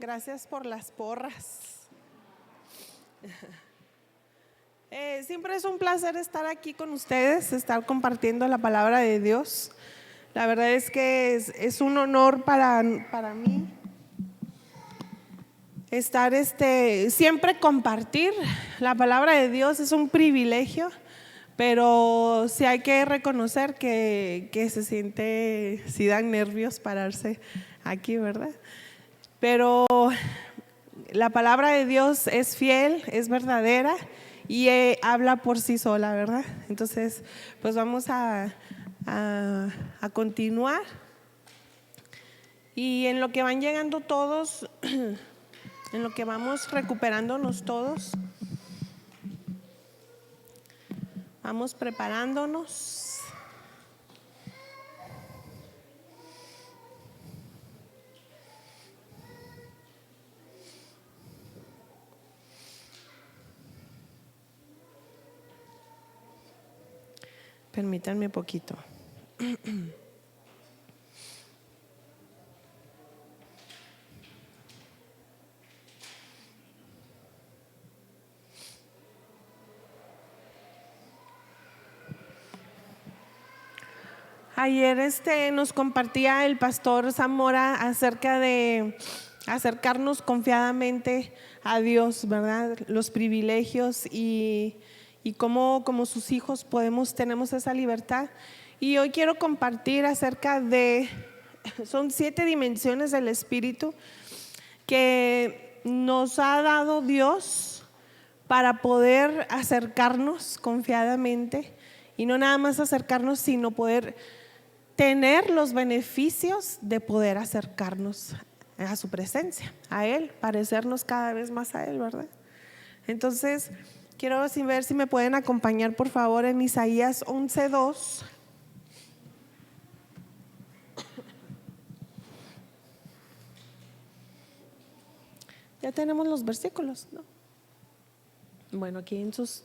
Gracias por las porras. Siempre es un placer estar aquí con ustedes, estar compartiendo la palabra de Dios. La verdad es que es un honor para mí estar siempre compartir la palabra de Dios. Es un privilegio, pero sí hay que reconocer que se siente, sí dan nervios pararse aquí, ¿verdad? Pero la palabra de Dios es fiel, es verdadera y habla por sí sola, ¿verdad? Entonces, pues vamos a continuar. Y en lo que van llegando todos, en lo que vamos recuperándonos todos, vamos preparándonos. Permítanme poquito. Ayer nos compartía el pastor Zamora acerca de acercarnos confiadamente a Dios, ¿verdad? Los privilegios y cómo como sus hijos tenemos esa libertad. Y hoy quiero compartir acerca son 7 dimensiones del Espíritu que nos ha dado Dios para poder acercarnos confiadamente, y no nada más acercarnos, sino poder tener los beneficios de poder acercarnos a su presencia, a Él, parecernos cada vez más a Él, ¿verdad? Entonces, quiero ver si me pueden acompañar, por favor, en Isaías 11:2. Ya tenemos los versículos, ¿no? Bueno, aquí en sus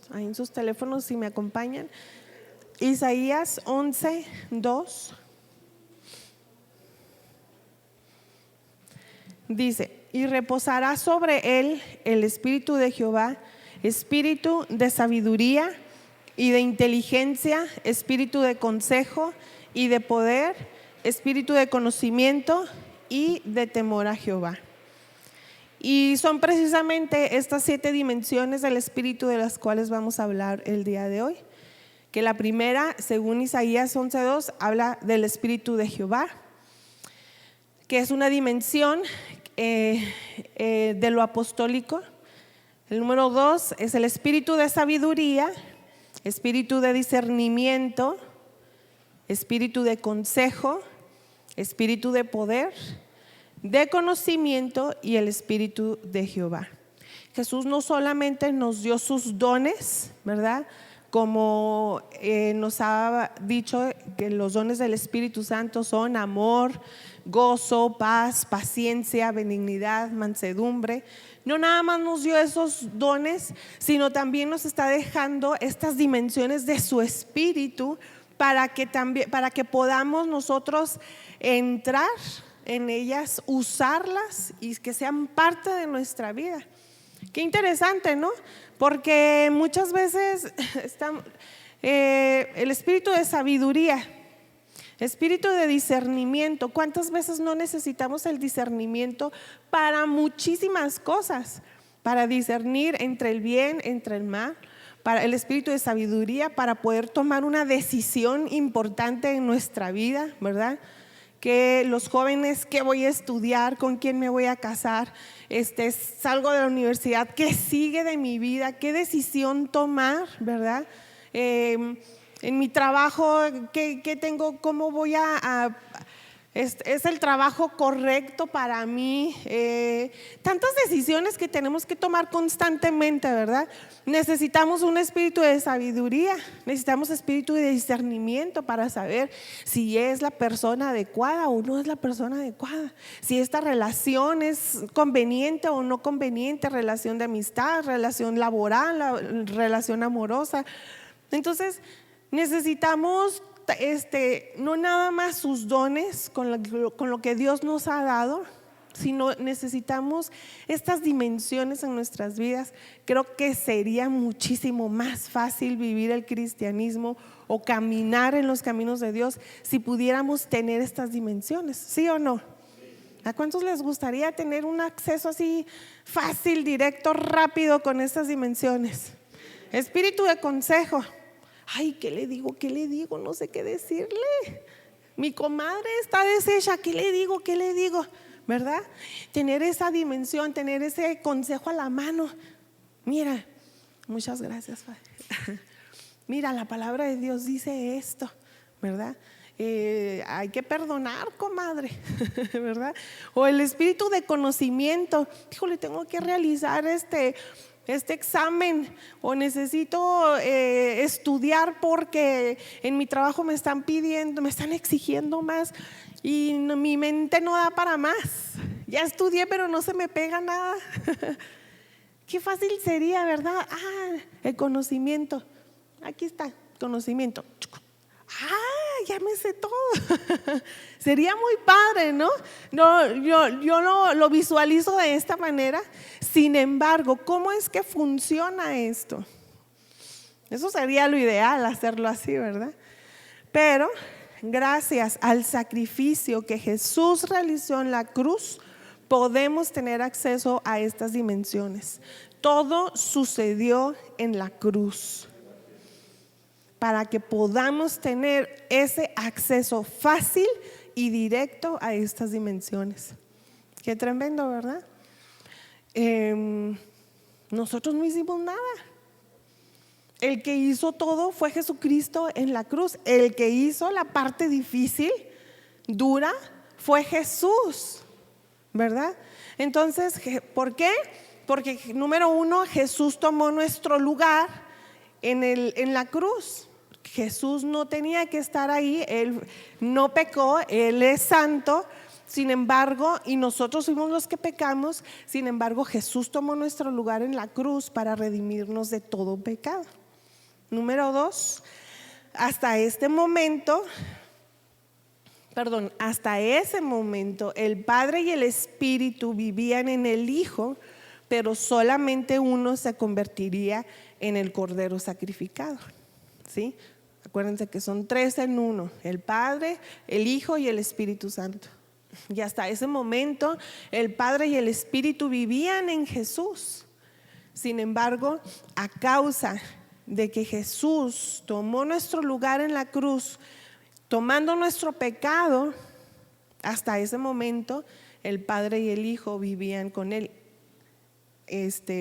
teléfonos, si me acompañan. Isaías 11:2 dice: y reposará sobre él el espíritu de Jehová, espíritu de sabiduría y de inteligencia, espíritu de consejo y de poder, espíritu de conocimiento y de temor a Jehová. Y son precisamente estas 7 dimensiones del espíritu de las cuales vamos a hablar el día de hoy. Que la primera, según Isaías 11:2, habla del espíritu de Jehová, que es una dimensión de lo apostólico. El número 2 es el espíritu de sabiduría, espíritu de discernimiento, espíritu de consejo, espíritu de poder, de conocimiento y el espíritu de Jehová. Jesús no solamente nos dio sus dones, ¿verdad?, como nos ha dicho que los dones del Espíritu Santo son amor, gozo, paz, paciencia, benignidad, mansedumbre. No nada más nos dio esos dones, sino también nos está dejando estas dimensiones de su Espíritu para que podamos nosotros entrar en ellas, usarlas y que sean parte de nuestra vida. Qué interesante, ¿no? Porque muchas veces el espíritu de sabiduría, espíritu de discernimiento. ¿Cuántas veces no necesitamos el discernimiento para muchísimas cosas? Para discernir entre el bien, entre el mal. Para el espíritu de sabiduría, para poder tomar una decisión importante en nuestra vida, ¿verdad? Que los jóvenes, ¿qué voy a estudiar? ¿Con quién me voy a casar? Salgo de la universidad, ¿qué sigue de mi vida? ¿Qué decisión tomar? ¿Verdad? En mi trabajo, ¿qué tengo? ¿Cómo voy ¿Es el trabajo correcto para mí? Tantas decisiones que tenemos que tomar constantemente, ¿verdad? Necesitamos un espíritu de sabiduría, necesitamos espíritu de discernimiento para saber si es la persona adecuada o no es la persona adecuada, si esta relación es conveniente o no conveniente, relación de amistad, relación laboral, relación amorosa. Entonces necesitamos no nada más sus dones con lo que Dios nos ha dado, si no necesitamos estas dimensiones en nuestras vidas, creo que sería muchísimo más fácil vivir el cristianismo o caminar en los caminos de Dios si pudiéramos tener estas dimensiones, ¿sí o no? ¿A cuántos les gustaría tener un acceso así fácil, directo, rápido con estas dimensiones? Espíritu de consejo. Ay, ¿qué le digo? ¿Qué le digo? No sé qué decirle. Mi comadre está deshecha. ¿Qué le digo? ¿Qué le digo? ¿Verdad? Tener esa dimensión, tener ese consejo a la mano. Mira, muchas gracias, Padre. Mira, la palabra de Dios dice esto, ¿verdad? Hay que perdonar, comadre, ¿verdad? O el espíritu de conocimiento. Híjole, tengo que realizar este examen, o necesito estudiar porque en mi trabajo me están pidiendo, me están exigiendo más y mi mente no da para más. Ya estudié, pero no se me pega nada. Qué fácil sería, ¿verdad? El conocimiento. Aquí está, conocimiento. Ya me sé todo. Sería muy padre, ¿no? Yo lo visualizo de esta manera. Sin embargo, ¿cómo es que funciona esto? Eso sería lo ideal, hacerlo así, ¿verdad? Pero gracias al sacrificio que Jesús realizó en la cruz, podemos tener acceso a estas dimensiones. Todo sucedió en la cruz para que podamos tener ese acceso fácil y directo a estas dimensiones. Qué tremendo, ¿verdad? Nosotros no hicimos nada. El que hizo todo fue Jesucristo en la cruz. El que hizo la parte difícil, dura, fue Jesús, ¿verdad? Entonces, ¿por qué? Porque número uno, Jesús tomó nuestro lugar en la cruz. Jesús no tenía que estar ahí, Él no pecó, Él es santo. Sin embargo, y nosotros fuimos los que pecamos, sin embargo Jesús tomó nuestro lugar en la cruz para redimirnos de todo pecado. Número dos, hasta ese momento el Padre y el Espíritu vivían en el Hijo, pero solamente uno se convertiría en el Cordero sacrificado, ¿sí? Acuérdense que son tres en uno: el Padre, el Hijo y el Espíritu Santo. Y hasta ese momento el Padre y el Espíritu vivían en Jesús. Sin embargo, a causa de que Jesús tomó nuestro lugar en la cruz, tomando nuestro pecado, hasta ese momento el Padre y el Hijo vivían con Él,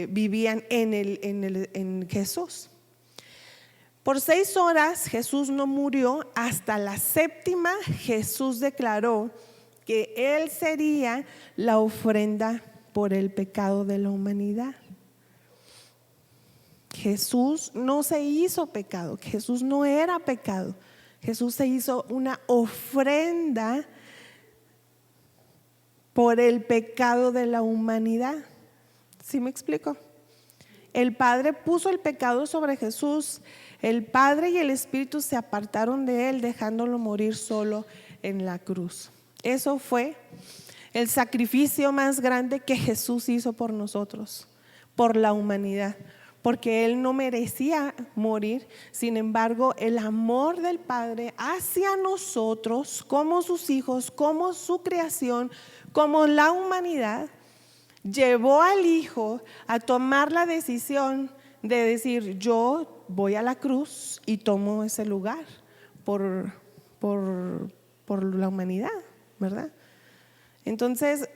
vivían en Jesús. Por 6 horas Jesús no murió. Hasta la séptima Jesús declaró que Él sería la ofrenda por el pecado de la humanidad. Jesús no se hizo pecado, Jesús no era pecado. Jesús se hizo una ofrenda por el pecado de la humanidad. ¿Sí me explico? El Padre puso el pecado sobre Jesús. El Padre y el Espíritu se apartaron de Él, dejándolo morir solo en la cruz. Eso fue el sacrificio más grande que Jesús hizo por nosotros, por la humanidad, porque Él no merecía morir. Sin embargo, el amor del Padre hacia nosotros, como sus hijos, como su creación, como la humanidad, llevó al Hijo a tomar la decisión de decir: yo voy a la cruz y tomo ese lugar por la humanidad, ¿verdad? Entonces,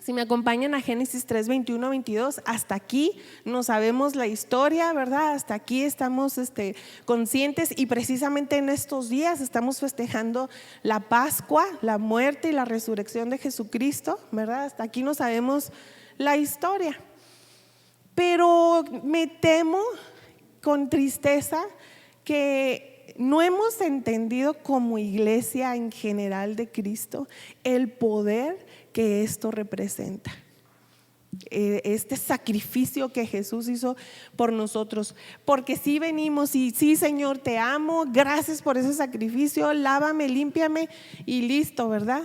si me acompañan a Génesis 3, 21, 22, hasta aquí no sabemos la historia, ¿verdad? Hasta aquí estamos conscientes, y precisamente en estos días estamos festejando la Pascua, la muerte y la resurrección de Jesucristo, ¿verdad? Hasta aquí no sabemos la historia. Pero me temo con tristeza que no hemos entendido como iglesia en general de Cristo el poder que esto representa. Este sacrificio que Jesús hizo por nosotros, porque si venimos y sí, Señor, te amo, gracias por ese sacrificio, lávame, límpiame y listo, ¿verdad?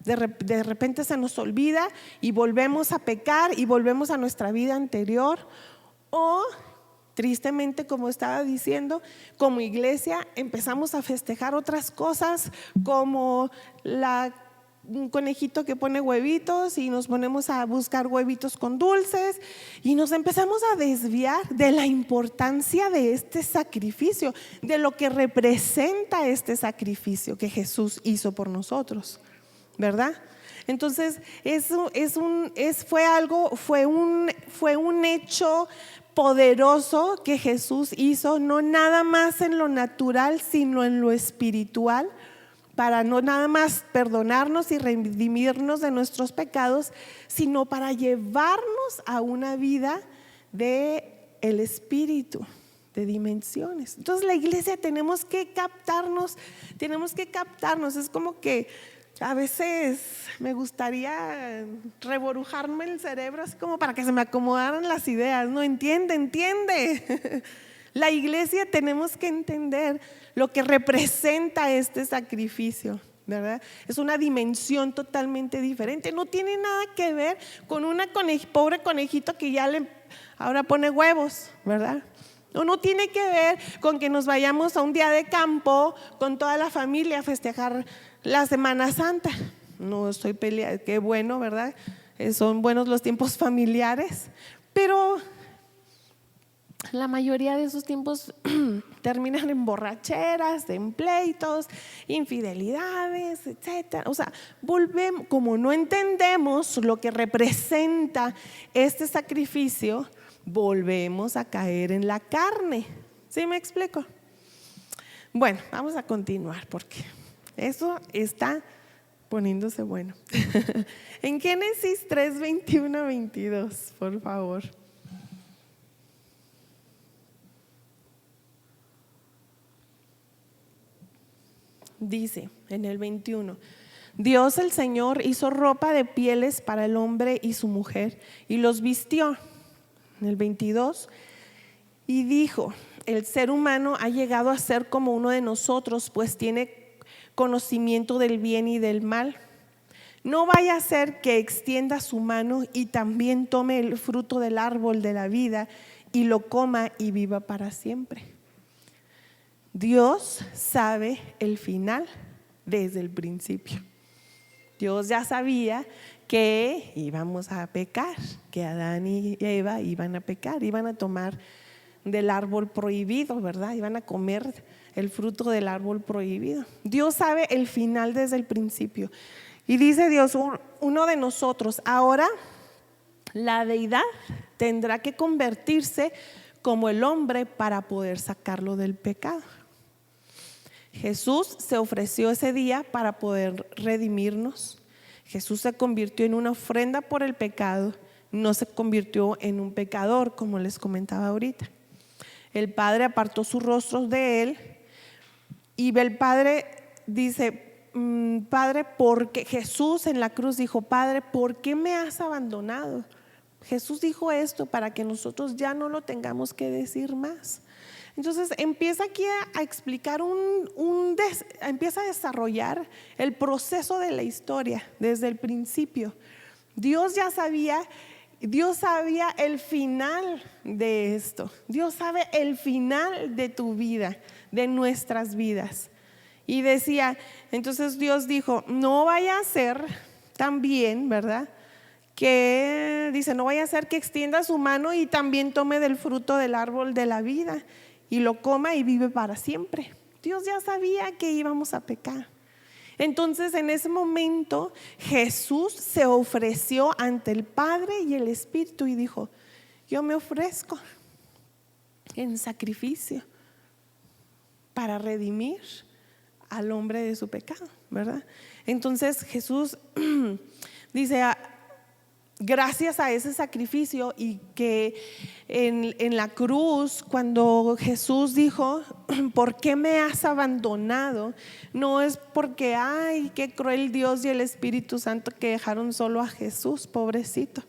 De repente se nos olvida y volvemos a pecar y volvemos a nuestra vida anterior. O tristemente, como estaba diciendo, como iglesia empezamos a festejar otras cosas, como un conejito que pone huevitos, y nos ponemos a buscar huevitos con dulces y nos empezamos a desviar de la importancia de este sacrificio, de lo que representa este sacrificio que Jesús hizo por nosotros, ¿verdad? Entonces fue un hecho poderoso que Jesús hizo, no nada más en lo natural, sino en lo espiritual, para no nada más perdonarnos y redimirnos de nuestros pecados, sino para llevarnos a una vida de el espíritu, de dimensiones. Entonces la iglesia tenemos que captarnos. Es como que a veces me gustaría reborujarme el cerebro así como para que se me acomodaran las ideas. No, entiende. La iglesia tenemos que entender lo que representa este sacrificio, ¿verdad? Es una dimensión totalmente diferente. No tiene nada que ver con una pobre conejito que ahora pone huevos, ¿verdad? No tiene que ver con que nos vayamos a un día de campo con toda la familia a festejar la Semana Santa. No estoy peleando, qué bueno, ¿verdad? Son buenos los tiempos familiares, pero la mayoría de esos tiempos terminan en borracheras, en pleitos, infidelidades, etcétera. O sea, volvemos, como no entendemos lo que representa este sacrificio, volvemos a caer en la carne. ¿Sí me explico? Bueno, vamos a continuar porque eso está poniéndose bueno. En Génesis 3, 21, 22, por favor. Dice en el 21: Dios el Señor hizo ropa de pieles para el hombre y su mujer y los vistió. En el 22: y dijo: el ser humano ha llegado a ser como uno de nosotros, pues tiene conocimiento del bien y del mal. No vaya a ser que extienda su mano y también tome el fruto del árbol de la vida y lo coma y viva para siempre. Dios sabe el final desde el principio. Dios ya sabía que íbamos a pecar, que Adán y Eva iban a pecar, iban a tomar del árbol prohibido, ¿verdad? Iban a comer el fruto del árbol prohibido. Dios sabe el final desde el principio. Y dice Dios: uno de nosotros, ahora la deidad tendrá que convertirse como el hombre para poder sacarlo del pecado. Jesús se ofreció ese día para poder redimirnos. Jesús se convirtió en una ofrenda por el pecado, no se convirtió en un pecador, como les comentaba ahorita. El Padre apartó sus rostros de él y el Padre dice: Padre, porque Jesús en la cruz dijo: Padre, ¿por qué me has abandonado? Jesús dijo esto para que nosotros ya no lo tengamos que decir más. Entonces empieza aquí a explicar empieza a desarrollar el proceso de la historia desde el principio. Dios sabía el final de esto. Dios sabe el final de tu vida, de nuestras vidas. Y decía, entonces Dios dijo: no vaya a ser también, ¿verdad? Que dice: no vaya a ser que extienda su mano y también tome del fruto del árbol de la vida y lo coma y vive para siempre. Dios ya sabía que íbamos a pecar. Entonces en ese momento Jesús se ofreció ante el Padre y el Espíritu y dijo: yo me ofrezco en sacrificio para redimir al hombre de su pecado, ¿verdad? Entonces Jesús dice: gracias a ese sacrificio, y que en la cruz, cuando Jesús dijo: ¿por qué me has abandonado? No es porque ay, qué cruel Dios y el Espíritu Santo que dejaron solo a Jesús, pobrecito.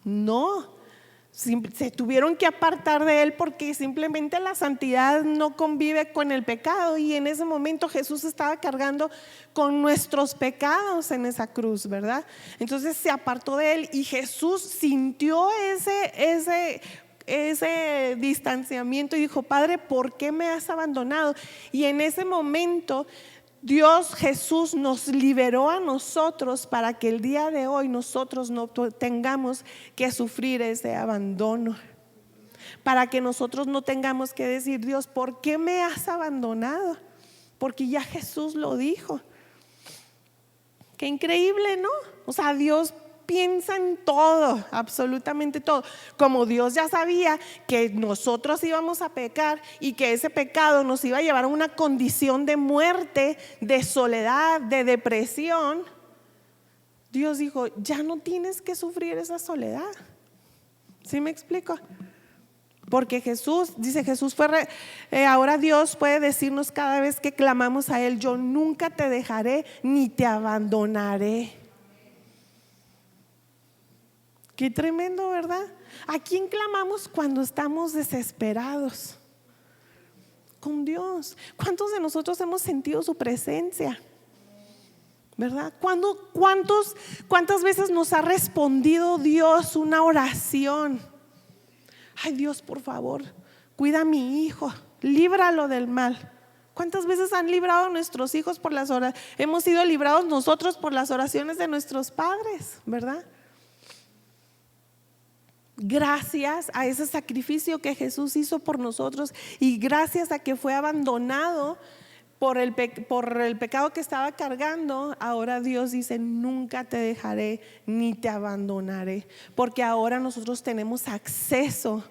No, se tuvieron que apartar de él porque simplemente la santidad no convive con el pecado, y en ese momento Jesús estaba cargando con nuestros pecados en esa cruz, ¿verdad? Entonces se apartó de él y Jesús sintió ese distanciamiento y dijo: Padre, ¿por qué me has abandonado? Y en ese momento Dios Jesús nos liberó a nosotros para que el día de hoy nosotros no tengamos que sufrir ese abandono, para que nosotros no tengamos que decir: Dios, ¿por qué me has abandonado? Porque ya Jesús lo dijo. Qué increíble, ¿no? O sea, Dios piensa en todo, absolutamente todo. Como Dios ya sabía que nosotros íbamos a pecar y que ese pecado nos iba a llevar a una condición de muerte, de soledad, de depresión, Dios dijo: ya no tienes que sufrir esa soledad. ¿Sí me explico? Porque Jesús, dice Jesús, ahora Dios puede decirnos cada vez que clamamos a Él: yo nunca te dejaré ni te abandonaré. Qué tremendo, ¿verdad? ¿A quién clamamos cuando estamos desesperados? Con Dios. ¿Cuántos de nosotros hemos sentido su presencia? ¿Verdad? ¿Cuántas veces nos ha respondido Dios una oración? Ay, Dios, por favor, cuida a mi hijo, líbralo del mal. ¿Cuántas veces han librado a nuestros hijos por las oraciones? Hemos sido librados nosotros por las oraciones de nuestros padres, ¿verdad? Gracias a ese sacrificio que Jesús hizo por nosotros, y gracias a que fue abandonado por el pecado que estaba cargando, ahora Dios dice: nunca te dejaré ni te abandonaré. Porque ahora nosotros tenemos acceso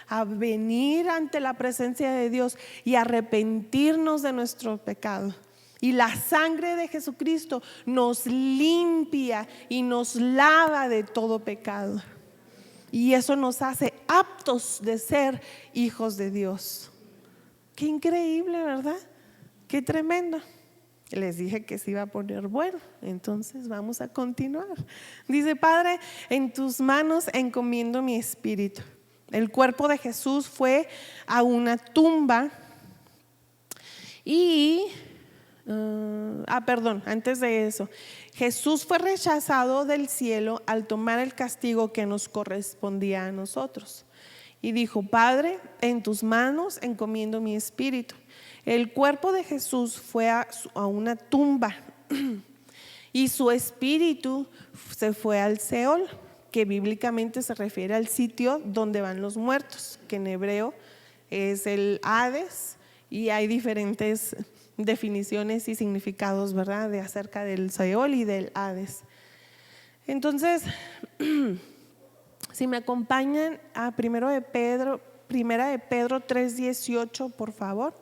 a venir ante la presencia de Dios y arrepentirnos de nuestro pecado. Y la sangre de Jesucristo nos limpia y nos lava de todo pecado. Y eso nos hace aptos de ser hijos de Dios. Qué increíble, ¿verdad? Qué tremendo. Les dije que se iba a poner bueno, entonces vamos a continuar. Dice: Padre, en tus manos encomiendo mi espíritu. El cuerpo de Jesús fue a una tumba y antes de eso, Jesús fue rechazado del cielo al tomar el castigo que nos correspondía a nosotros. Y dijo: Padre, en tus manos encomiendo mi espíritu. El cuerpo de Jesús fue a una tumba y su espíritu se fue al Seol, que bíblicamente se refiere al sitio donde van los muertos, que en hebreo es el Hades, y hay diferentes definiciones y significados, ¿verdad?, de acerca del Seol y del Hades. Entonces, si me acompañan a primera de Pedro 3:18, por favor.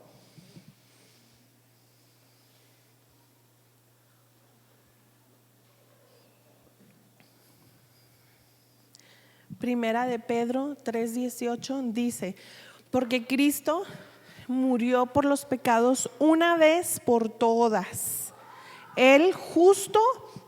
Primera de Pedro 3:18 dice: porque Cristo murió por los pecados una vez por todas, Él justo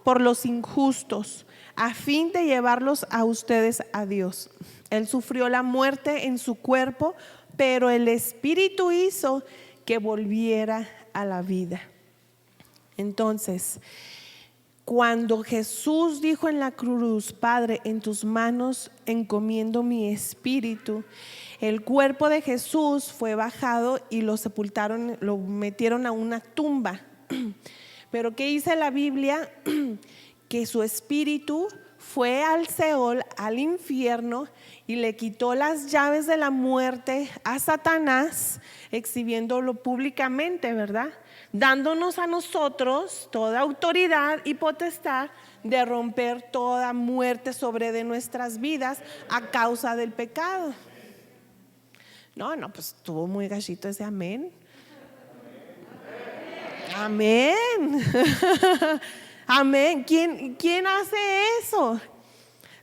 por los injustos, a fin de llevarlos a ustedes a Dios. Él sufrió la muerte en su cuerpo, pero el Espíritu hizo que volviera a la vida. Entonces, cuando Jesús dijo en la cruz: Padre, en tus manos encomiendo mi espíritu, el cuerpo de Jesús fue bajado y lo sepultaron, lo metieron a una tumba. Pero ¿qué dice la Biblia? Que su espíritu fue al Seol, al infierno, y le quitó las llaves de la muerte a Satanás, exhibiéndolo públicamente, ¿verdad? Dándonos a nosotros toda autoridad y potestad de romper toda muerte sobre de nuestras vidas a causa del pecado. No, pues estuvo muy gachito ese amén. Amén. Amén. ¿Quién hace eso?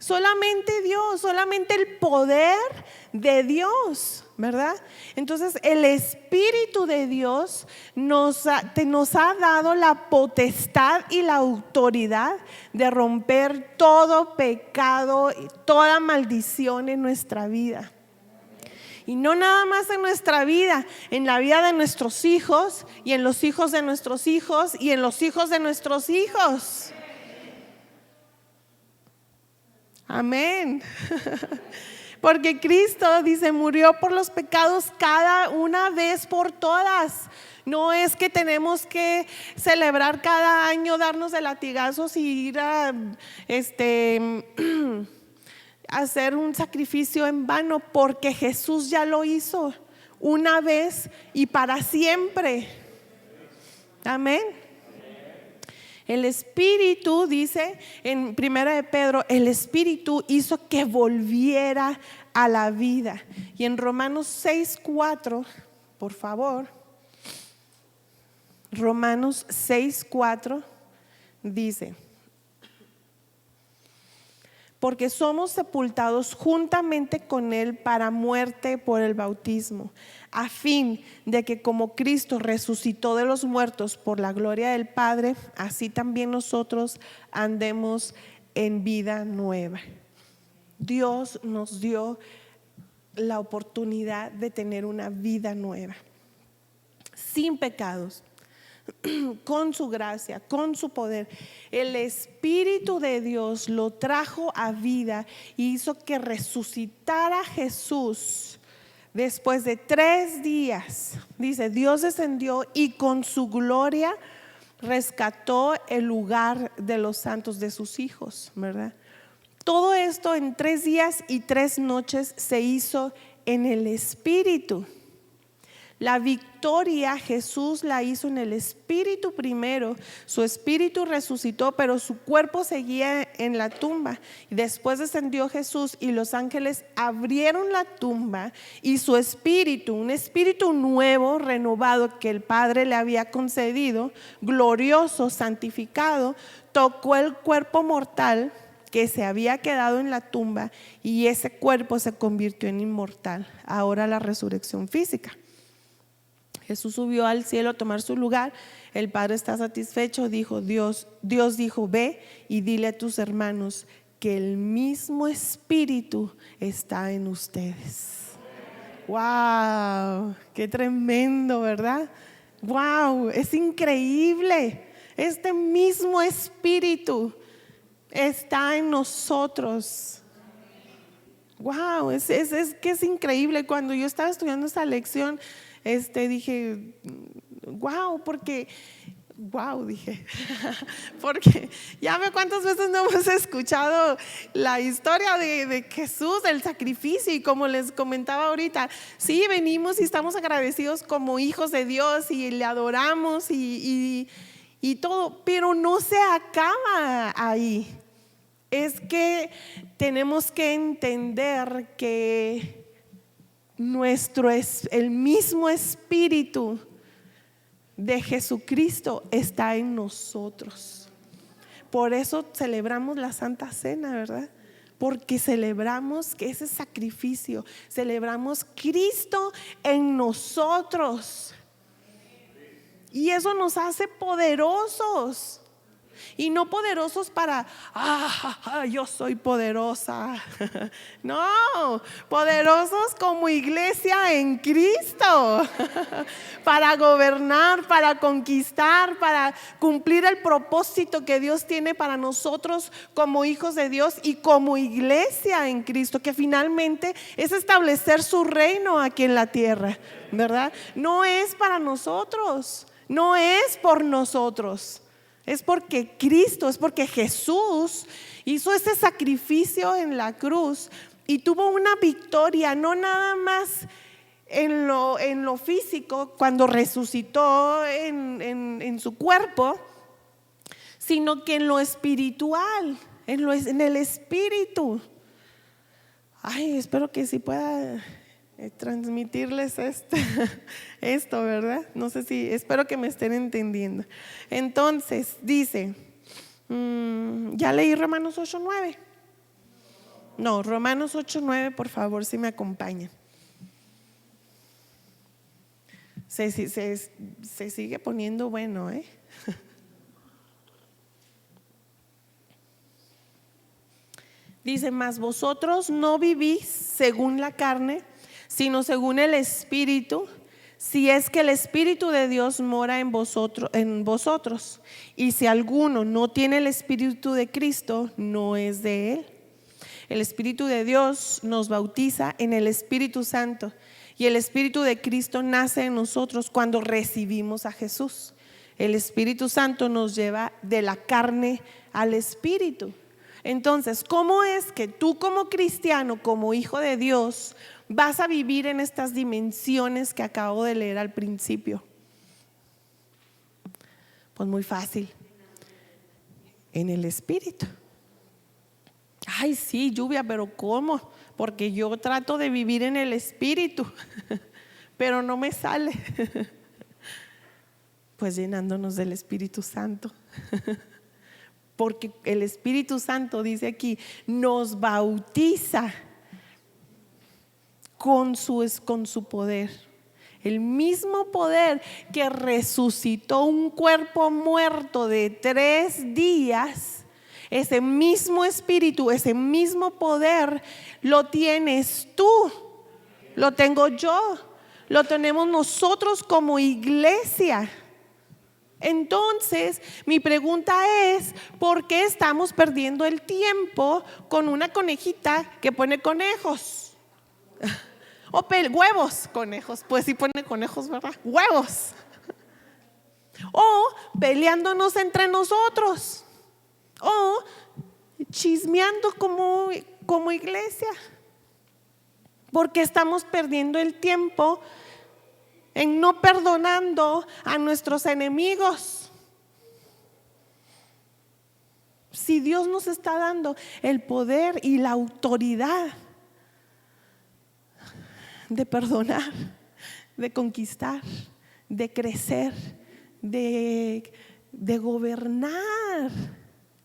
Solamente Dios, solamente el poder de Dios, ¿verdad? Entonces el Espíritu de Dios nos ha dado la potestad y la autoridad de romper todo pecado y toda maldición en nuestra vida. Y no nada más en nuestra vida, en la vida de nuestros hijos y en los hijos de nuestros hijos y en los hijos de nuestros hijos. Amén. Porque Cristo, dice, murió por los pecados cada una vez por todas. No es que tenemos que celebrar cada año, darnos de latigazos y ir a hacer un sacrificio en vano, porque Jesús ya lo hizo una vez y para siempre. Amén. El Espíritu, dice en 1 de Pedro, el Espíritu hizo que volviera a la vida. Y en Romanos 6:4, por favor, Romanos 6:4 dice: porque somos sepultados juntamente con Él para muerte por el bautismo, a fin de que como Cristo resucitó de los muertos por la gloria del Padre, así también nosotros andemos en vida nueva. Dios nos dio la oportunidad de tener una vida nueva, sin pecados, con su gracia, con su poder. El Espíritu de Dios lo trajo a vida y hizo que resucitara Jesús después de 3 días. Dice, Dios descendió y con su gloria rescató el lugar de los santos, de sus hijos, ¿verdad? Todo esto en 3 días y 3 noches se hizo en el Espíritu. La victoria Jesús la hizo en el Espíritu primero. Su Espíritu resucitó, pero su cuerpo seguía en la tumba. Y después descendió Jesús y los ángeles abrieron la tumba, y su Espíritu, un Espíritu nuevo, renovado, que el Padre le había concedido, glorioso, santificado, tocó el cuerpo mortal que se había quedado en la tumba, y ese cuerpo se convirtió en inmortal. Ahora la resurrección física. Jesús subió al cielo a tomar su lugar. El Padre está satisfecho. Dios dijo: ve y dile a tus hermanos que el mismo Espíritu está en ustedes. Wow, qué tremendo, ¿verdad? Wow, es increíble. Este mismo Espíritu está en nosotros. Wow, es que es increíble. Cuando yo estaba estudiando esta lección, dije, porque ya ve cuántas veces no hemos escuchado la historia de Jesús, del sacrificio, y como les comentaba ahorita, sí, venimos y estamos agradecidos como hijos de Dios y le adoramos y todo, pero no se acaba ahí. Es que tenemos que entender que el mismo Espíritu de Jesucristo está en nosotros. Por eso celebramos la Santa Cena, ¿verdad? Porque celebramos que ese sacrificio, celebramos Cristo en nosotros, y eso nos hace poderosos. Y no poderosos para, yo soy poderosa. No, poderosos como iglesia en Cristo, para gobernar, para conquistar, para cumplir el propósito que Dios tiene para nosotros como hijos de Dios y como iglesia en Cristo, que finalmente es establecer su reino aquí en la tierra, ¿verdad? No es para nosotros, no es por nosotros. Es porque Cristo, es porque Jesús hizo ese sacrificio en la cruz y tuvo una victoria, no nada más en lo físico, cuando resucitó en su cuerpo, sino que en lo espiritual, en el Espíritu. Espero que sí pueda transmitirles esto, ¿verdad? No sé si, espero que me estén entendiendo. Entonces dice, ya leí Romanos 8:9. No, Romanos 8:9, por favor, si me acompañan. Se sigue poniendo bueno, ¿eh? Dice, mas vosotros no vivís según la carne, sino según el Espíritu, si es que el Espíritu de Dios mora en vosotros. Y si alguno no tiene el Espíritu de Cristo, no es de él. El Espíritu de Dios nos bautiza en el Espíritu Santo, y el Espíritu de Cristo nace en nosotros cuando recibimos a Jesús. El Espíritu Santo nos lleva de la carne al Espíritu. Entonces, ¿cómo es que tú como cristiano, como hijo de Dios, vas a vivir en estas dimensiones que acabo de leer al principio? Pues muy fácil, en el Espíritu. Ay, sí, Lluvia, pero ¿cómo? Porque yo trato de vivir en el Espíritu, pero no me sale. Pues llenándonos del Espíritu Santo. Porque el Espíritu Santo, dice aquí, nos bautiza con su poder. El mismo poder que resucitó un cuerpo muerto de 3 días, ese mismo Espíritu, ese mismo poder lo tienes tú, lo tengo yo, lo tenemos nosotros como iglesia. Entonces, mi pregunta es, ¿por qué estamos perdiendo el tiempo con una conejita que pone conejos? O huevos, conejos, pues sí pone conejos, ¿verdad? Huevos. O peleándonos entre nosotros. O chismeando como iglesia. Porque estamos perdiendo el tiempo en no perdonando a nuestros enemigos. Si Dios nos está dando el poder y la autoridad de perdonar, de conquistar, de crecer, de gobernar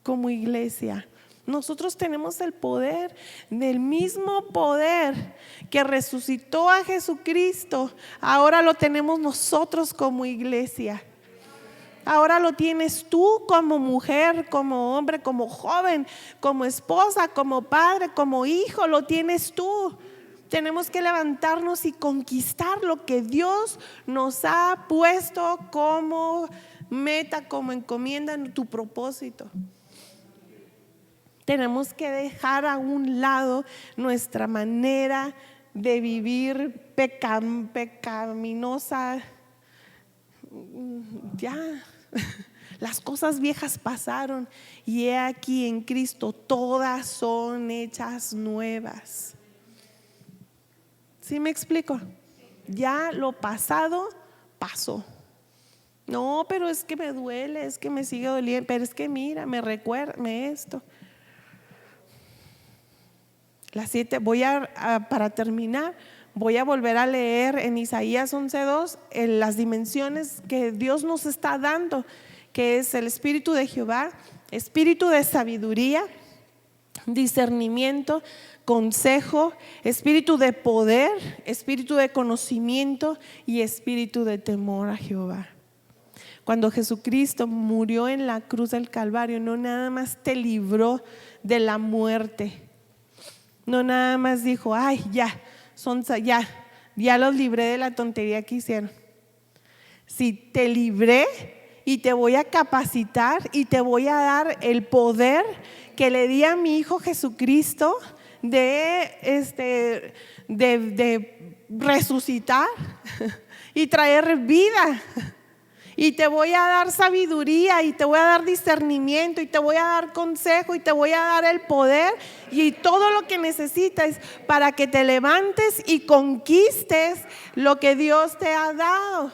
como iglesia. Nosotros tenemos el poder, del mismo poder que resucitó a Jesucristo. Ahora lo tenemos nosotros como iglesia. Ahora lo tienes tú como mujer, como hombre, como joven, como esposa, como padre, como hijo. Lo tienes tú. Tenemos que levantarnos y conquistar lo que Dios nos ha puesto como meta, como encomienda en tu propósito. Tenemos que dejar a un lado nuestra manera de vivir pecaminosa. Ya, las cosas viejas pasaron y he aquí en Cristo todas son hechas nuevas. ¿Sí me explico? Ya lo pasado pasó. No, pero es que me duele, es que me sigue doliendo, pero es que mira, me recuerda esto. Las 7, para terminar, voy a volver a leer en Isaías 11:2 las dimensiones que Dios nos está dando, que es el Espíritu de Jehová, espíritu de sabiduría, discernimiento, consejo, espíritu de poder, espíritu de conocimiento y espíritu de temor a Jehová. Cuando Jesucristo murió en la cruz del Calvario, no nada más te libró de la muerte. No nada más dijo, ay, ya los libré de la tontería que hicieron. Si te libré y te voy a capacitar y te voy a dar el poder que le di a mi Hijo Jesucristo de resucitar y traer vida. Y te voy a dar sabiduría y te voy a dar discernimiento y te voy a dar consejo y te voy a dar el poder y todo lo que necesitas para que te levantes y conquistes lo que Dios te ha dado.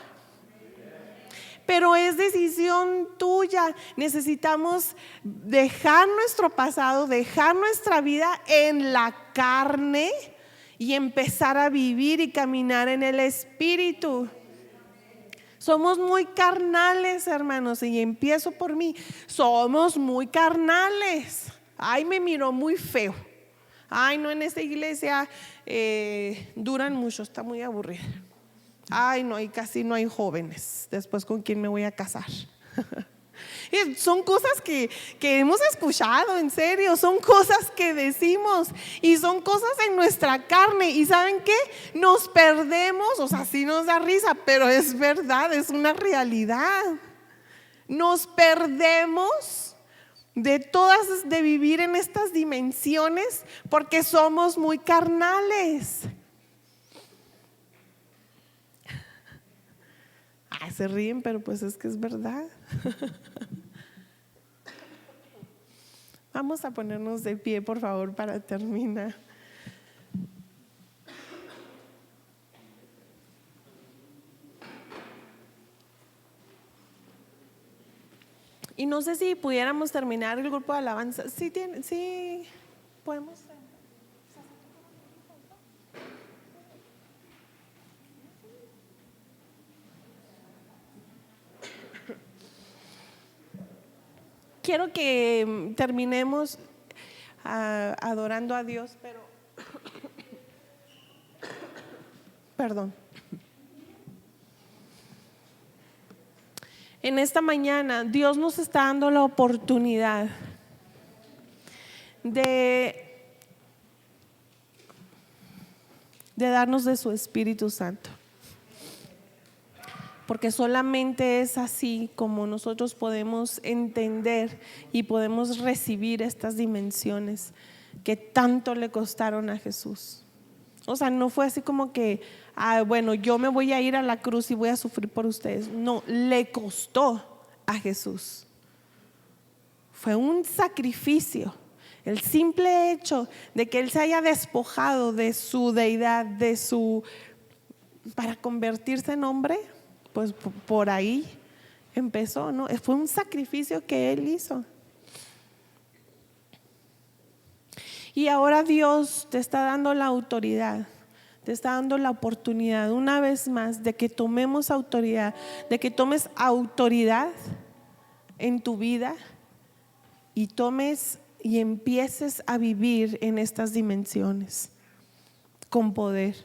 Pero es decisión tuya. Necesitamos dejar nuestro pasado, dejar nuestra vida en la carne y empezar a vivir y caminar en el Espíritu. Somos muy carnales, hermanos, y empiezo por mí. Somos muy carnales. Ay, me miró muy feo. Ay, no, en esta iglesia duran mucho, está muy aburrida. Ay, no, y casi no hay jóvenes. Después, ¿con quién me voy a casar? Y son cosas que hemos escuchado, en serio, son cosas que decimos y son cosas en nuestra carne. Y ¿saben qué? Nos perdemos, o sea, sí nos da risa, pero es verdad, es una realidad. Nos perdemos de vivir en estas dimensiones porque somos muy carnales. Ay, se ríen, pero pues es que es verdad. Vamos a ponernos de pie, por favor, para terminar. Y no sé si pudiéramos terminar el grupo de alabanza. Sí, podemos. Quiero que terminemos adorando a Dios, pero perdón. En esta mañana Dios nos está dando la oportunidad de darnos de su Espíritu Santo. Porque solamente es así como nosotros podemos entender y podemos recibir estas dimensiones que tanto le costaron a Jesús. O sea, no fue así como que, bueno, yo me voy a ir a la cruz y voy a sufrir por ustedes. No, le costó a Jesús. Fue un sacrificio. El simple hecho de que Él se haya despojado de su deidad, para convertirse en hombre, pues por ahí empezó, ¿no? Fue un sacrificio que Él hizo. Y ahora Dios te está dando la autoridad, te está dando la oportunidad una vez más de que tomemos autoridad, de que tomes autoridad en tu vida y tomes y empieces a vivir en estas dimensiones con poder.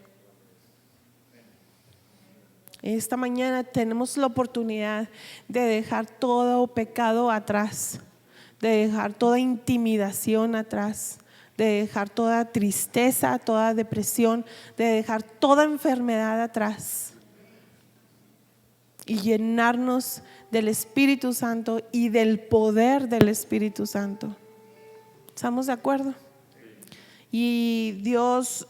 Esta mañana tenemos la oportunidad de dejar todo pecado atrás, de dejar toda intimidación atrás, de dejar toda tristeza, toda depresión, de dejar toda enfermedad atrás y llenarnos del Espíritu Santo y del poder del Espíritu Santo. ¿Estamos de acuerdo? Y Dios,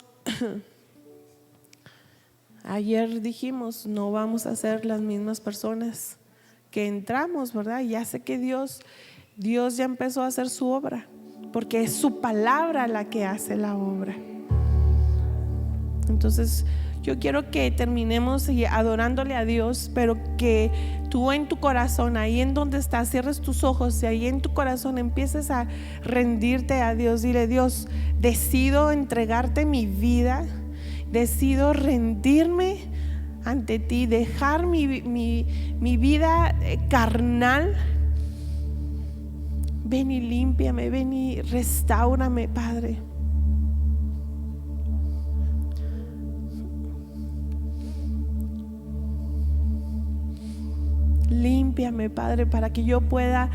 ayer dijimos, no vamos a ser las mismas personas que entramos, ¿verdad? Ya sé que Dios ya empezó a hacer su obra, porque es su palabra la que hace la obra. Entonces yo quiero que terminemos adorándole a Dios, pero que tú en tu corazón, ahí en donde estás, cierres tus ojos y ahí en tu corazón empieces a rendirte a Dios. Dile: Dios, decido entregarte mi vida, decido rendirme ante ti, dejar mi vida carnal. Ven y límpiame, ven y restáurame, Padre. Límpiame, Padre, para que yo pueda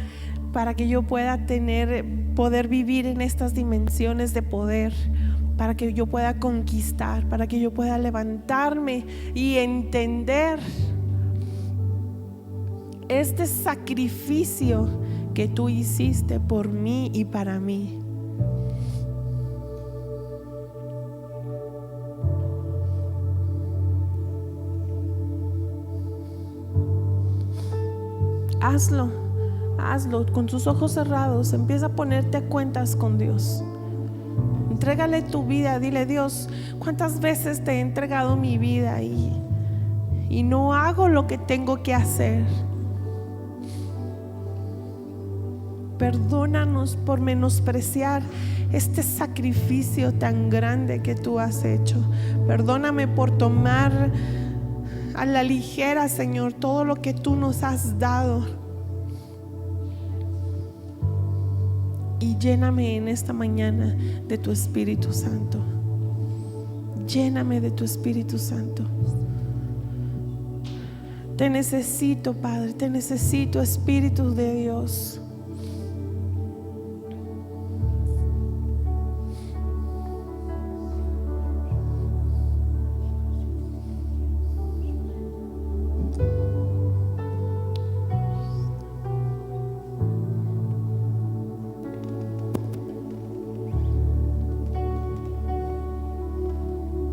poder vivir en estas dimensiones de poder, para que yo pueda conquistar, para que yo pueda levantarme y entender este sacrificio que tú hiciste por mí y para mí. Hazlo con tus ojos cerrados. Empieza a ponerte a cuentas con Dios. Entrégale tu vida. Dile: Dios, ¿cuántas veces te he entregado mi vida y no hago lo que tengo que hacer? Perdónanos por menospreciar este sacrificio tan grande que tú has hecho. Perdóname por tomar a la ligera, Señor, todo lo que tú nos has dado. y lléname en esta mañana de tu Espíritu Santo. Lléname de tu Espíritu Santo. Te necesito, Padre, te necesito, Espíritu de Dios.